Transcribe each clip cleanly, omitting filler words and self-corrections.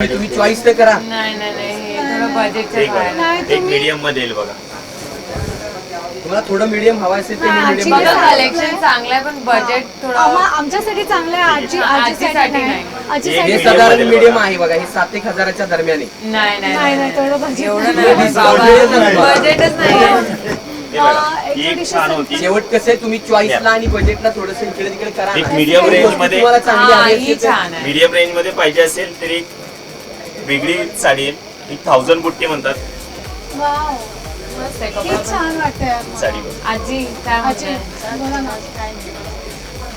तुम्ही चॉईस तर करा. नाही नाही नाही हे थोडं बजेटच्या बाहेर. एक मीडियम मध्ये येईल बघा. तुम्हाला थोडं मीडियम हवा असेल तर आजी मीडियम बघा कलेक्शन चांगलं आहे पण बजेट थोडं आमच्यासाठी चांगलं आहे. आजीसाठी नाही. आजीसाठी हे साधारण मीडियम आहे बघा. हे 7 एक हजाराच्या दरम्यान आहे. नाही नाही नाही नाही तेवढं बजेट एवढं नाही बाबा बजेटच नाही. हे बघा, ही एक छान होती. शेवट कसं आहे तुम्ही चॉईसला आणि बजेटला थोडंसं इकडे तिकडे करा एक ना. medium काही range गोष्टी मध्ये- तुम्हाला चांगली हा, हवी ही असेल तर- छान आहे. मीडियम रेंज मध्ये पाहिजे असेल तर एक वेगळी साडी आहे. एक 1000 बुट्टी म्हणतात वाव मस्त आहे किती कपडा. छान वाटतंय साडी बघा. आजी काय आजी म्हणते? बोला ना.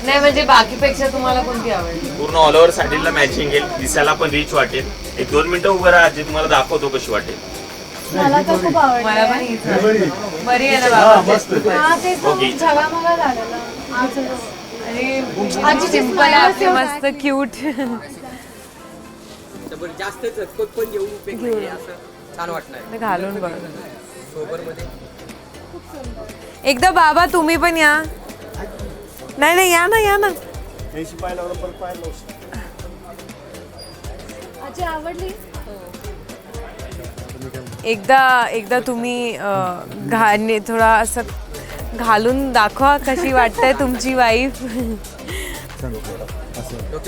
नाही म्हणजे बाकीपेक्षा तुम्हाला कोणती आवडली? पूर्ण ऑल ओव्हर साडीला मॅचिंग येईल. दिसायला पण रिच वाटेल. एक 2 मिनिटं उभं राहा आजी तुम्हाला दाखवतो कशी वाटेल. मला तर खूप मला पण आवडलं. हीच आवडली. बरी आहे ना बाबा हा तेच ओके. झगामगा झालेलं आज आणि आजीची सिंपल smile आपली असं मस्त क्यूट. जास्त झटपट पण घेऊन उपयोग नाही. असं छान वाटणार घालून बघ सोबर मध्ये. एकदा बाबा तुम्ही पण या. नाही नाही या ना या ना. आजी आवडली. एकदा तुम्ही घाणे थोडा असं घालून दाखवा कशी वाटते तुमची वाईफ.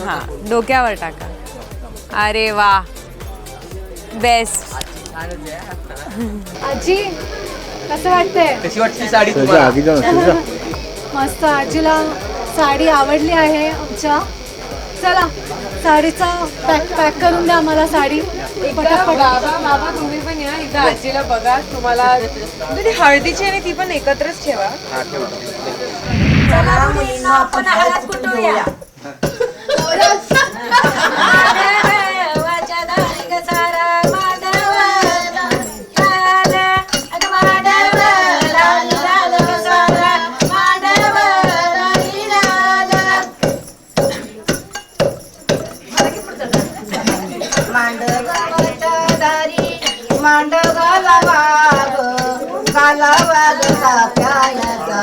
हा डोक्यावर टाका. अरे वा बेस्ट. आजी कसं वाटतंय? कशी वाटली साडी तुम्हाला? मस्त. आजीला साडी आवडली आहे आमच्या. चला साडीचा पॅक करून द्या आम्हाला साडी पटापट. बाबा तुम्ही पण या एकदा आजीला बघा. तुम्हाला म्हणजे हळदीची आणि ती पण एकत्रच ठेवा. चला मुलींना आपण हळद कुटूया. मांड घालावाग घालावाग प्यायचा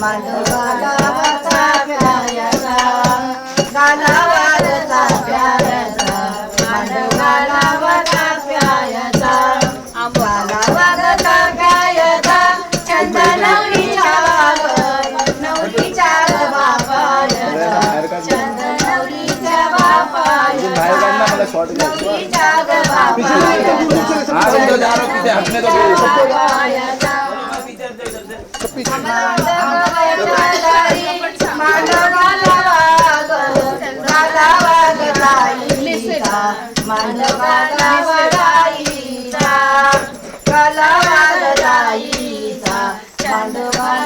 मांड घालावाचा प्यायचा घालावाचा प्यायचा मांड घालावाचा प्यायचा घालावाचा प्यायचा चंदनवरीच्या नवरीच्या बापायचा चंदनवरीच्या बापायचा नवरीच्या मांडवा